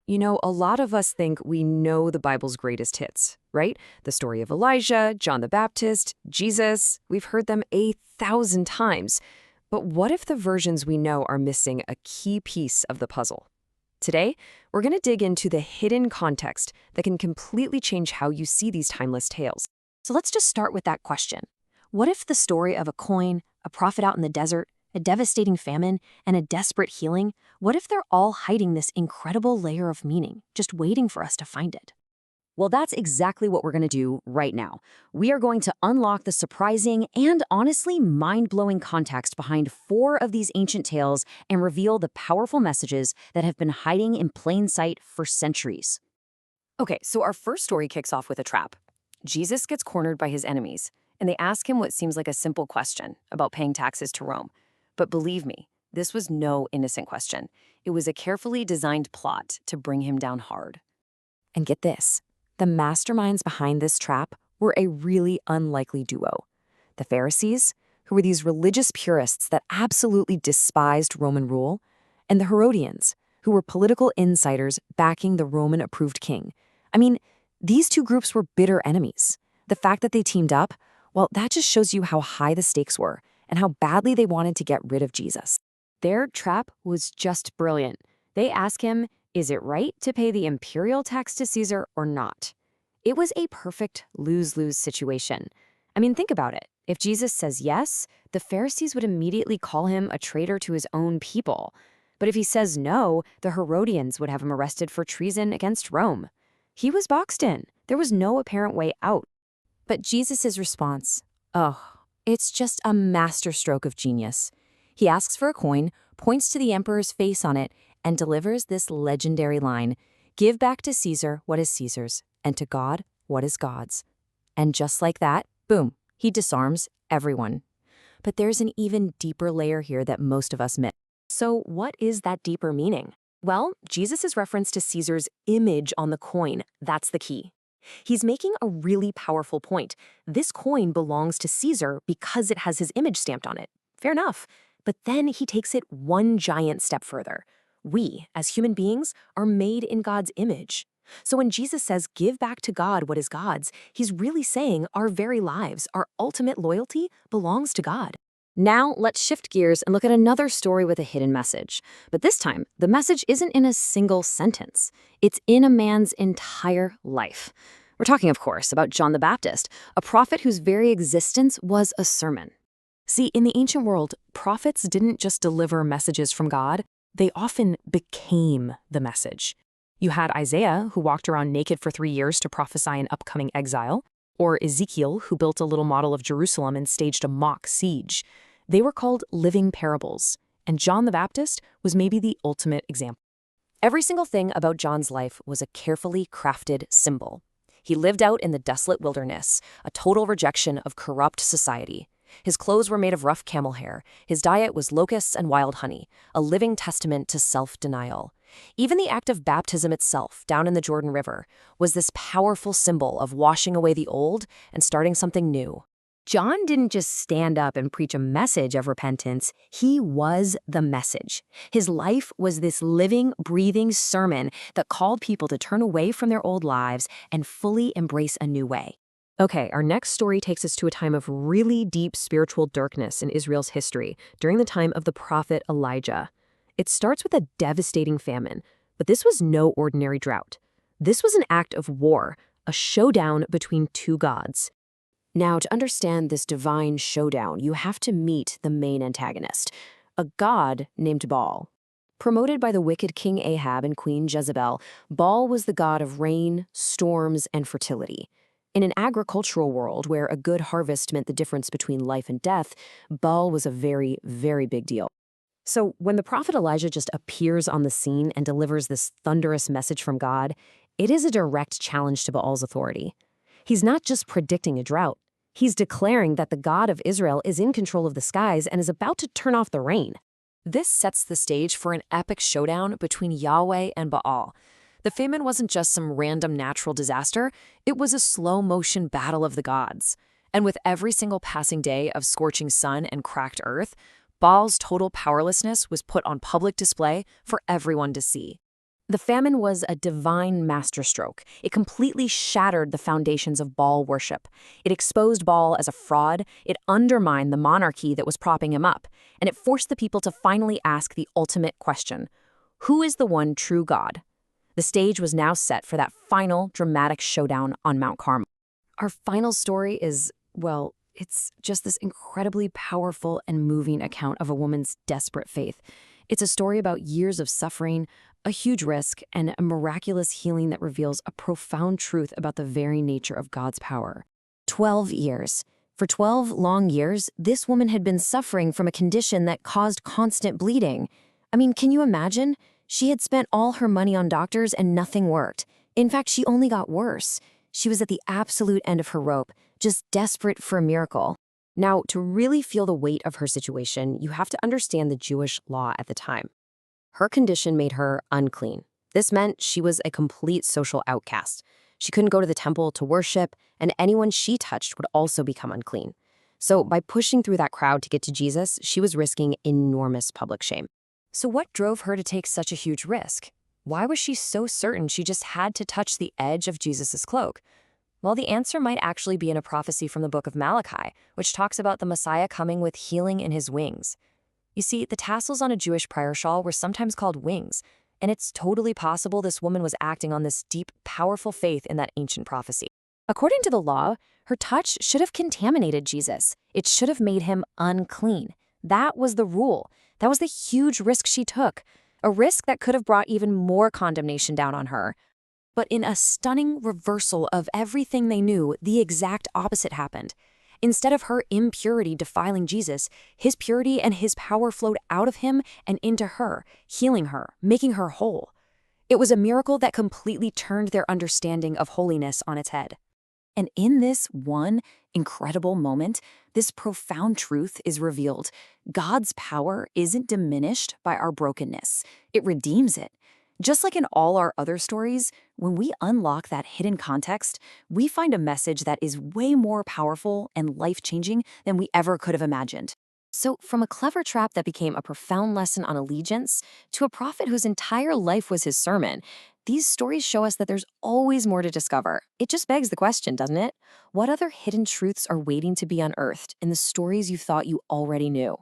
You know, a lot of us think we know the Bible's greatest hits, right? The story of Elijah, John the Baptist, Jesus. We've heard them 1,000 times. But what if the versions we know are missing a key piece of the puzzle? Today, we're going to dig into the hidden context that can completely change how you see these timeless tales. So let's just start with that question. What if the story of a coin, a prophet out in the desert, a devastating famine, and a desperate healing, what if they're all hiding this incredible layer of meaning, just waiting for us to find it? Well, that's exactly what we're going to do right now. We are going to unlock the surprising and honestly mind-blowing context behind 4 of these ancient tales and reveal the powerful messages that have been hiding in plain sight for centuries. Okay, so our first story kicks off with a trap. Jesus gets cornered by his enemies, and they ask him what seems like a simple question about paying taxes to Rome. But believe me, this was no innocent question. It was a carefully designed plot to bring him down hard. And get this, the masterminds behind this trap were a really unlikely duo. The Pharisees, who were these religious purists that absolutely despised Roman rule, and the Herodians, who were political insiders backing the Roman-approved king. I mean, these two groups were bitter enemies. The fact that they teamed up, well, that just shows you how high the stakes were and how badly they wanted to get rid of Jesus. Their trap was just brilliant. They ask him, is it right to pay the imperial tax to Caesar or not? It was a perfect lose-lose situation. I mean, think about it. If Jesus says yes, the Pharisees would immediately call him a traitor to his own people. But if he says no, the Herodians would have him arrested for treason against Rome. He was boxed in. There was no apparent way out. But Jesus' response, it's just a masterstroke of genius. He asks for a coin, points to the emperor's face on it, and delivers this legendary line, "Give back to Caesar what is Caesar's, and to God what is God's." And just like that, boom, he disarms everyone. But there's an even deeper layer here that most of us miss. So what is that deeper meaning? Well, Jesus' reference to Caesar's image on the coin, that's the key. He's making a really powerful point. This coin belongs to Caesar because it has his image stamped on it. Fair enough. But then he takes it one giant step further. We, as human beings, are made in God's image. So when Jesus says, give back to God what is God's, he's really saying our very lives, our ultimate loyalty, belongs to God. Now, let's shift gears and look at another story with a hidden message. But this time, the message isn't in a single sentence. It's in a man's entire life. We're talking, of course, about John the Baptist, a prophet whose very existence was a sermon. See, in the ancient world, prophets didn't just deliver messages from God, they often became the message. You had Isaiah, who walked around naked for 3 years to prophesy an upcoming exile, or Ezekiel, who built a little model of Jerusalem and staged a mock siege. They were called living parables, and John the Baptist was maybe the ultimate example. Every single thing about John's life was a carefully crafted symbol. He lived out in the desolate wilderness, a total rejection of corrupt society. His clothes were made of rough camel hair. His diet was locusts and wild honey, a living testament to self-denial. Even the act of baptism itself, down in the Jordan River, was this powerful symbol of washing away the old and starting something new. John didn't just stand up and preach a message of repentance, he was the message. His life was this living, breathing sermon that called people to turn away from their old lives and fully embrace a new way. Okay, our next story takes us to a time of really deep spiritual darkness in Israel's history, during the time of the prophet Elijah. It starts with a devastating famine, but this was no ordinary drought. This was an act of war, a showdown between two gods. Now, to understand this divine showdown, you have to meet the main antagonist, a god named Baal. Promoted by the wicked King Ahab and Queen Jezebel, Baal was the god of rain, storms, and fertility. In an agricultural world where a good harvest meant the difference between life and death, Baal was a very, very big deal. So when the prophet Elijah just appears on the scene and delivers this thunderous message from God, it is a direct challenge to Baal's authority. He's not just predicting a drought. He's declaring that the God of Israel is in control of the skies and is about to turn off the rain. This sets the stage for an epic showdown between Yahweh and Baal. The famine wasn't just some random natural disaster, it was a slow-motion battle of the gods. And with every single passing day of scorching sun and cracked earth, Baal's total powerlessness was put on public display for everyone to see. The famine was a divine masterstroke. It completely shattered the foundations of Baal worship. It exposed Baal as a fraud, it undermined the monarchy that was propping him up, and it forced the people to finally ask the ultimate question: who is the one true God? The stage was now set for that final, dramatic showdown on Mount Carmel. Our final story is, well, it's just this incredibly powerful and moving account of a woman's desperate faith. It's a story about years of suffering, a huge risk, and a miraculous healing that reveals a profound truth about the very nature of God's power. 12 years. For 12 long years, this woman had been suffering from a condition that caused constant bleeding. I mean, can you imagine? She had spent all her money on doctors and nothing worked. In fact, she only got worse. She was at the absolute end of her rope, just desperate for a miracle. Now, to really feel the weight of her situation, you have to understand the Jewish law at the time. Her condition made her unclean. This meant she was a complete social outcast. She couldn't go to the temple to worship, and anyone she touched would also become unclean. So by pushing through that crowd to get to Jesus, she was risking enormous public shame. So what drove her to take such a huge risk? Why was she so certain she just had to touch the edge of Jesus' cloak? Well, the answer might actually be in a prophecy from the book of Malachi, which talks about the Messiah coming with healing in his wings. You see, the tassels on a Jewish prayer shawl were sometimes called wings, and it's totally possible this woman was acting on this deep, powerful faith in that ancient prophecy. According to the law, her touch should have contaminated Jesus. It should have made him unclean. That was the rule. That was the huge risk she took, a risk that could have brought even more condemnation down on her. But in a stunning reversal of everything they knew, the exact opposite happened. Instead of her impurity defiling Jesus, his purity and his power flowed out of him and into her, healing her, making her whole. It was a miracle that completely turned their understanding of holiness on its head. And in this one incredible moment, this profound truth is revealed. God's power isn't diminished by our brokenness. It redeems it. Just like in all our other stories, when we unlock that hidden context, we find a message that is way more powerful and life-changing than we ever could have imagined. So from a clever trap that became a profound lesson on allegiance to a prophet whose entire life was his sermon, these stories show us that there's always more to discover. It just begs the question, doesn't it? What other hidden truths are waiting to be unearthed in the stories you thought you already knew?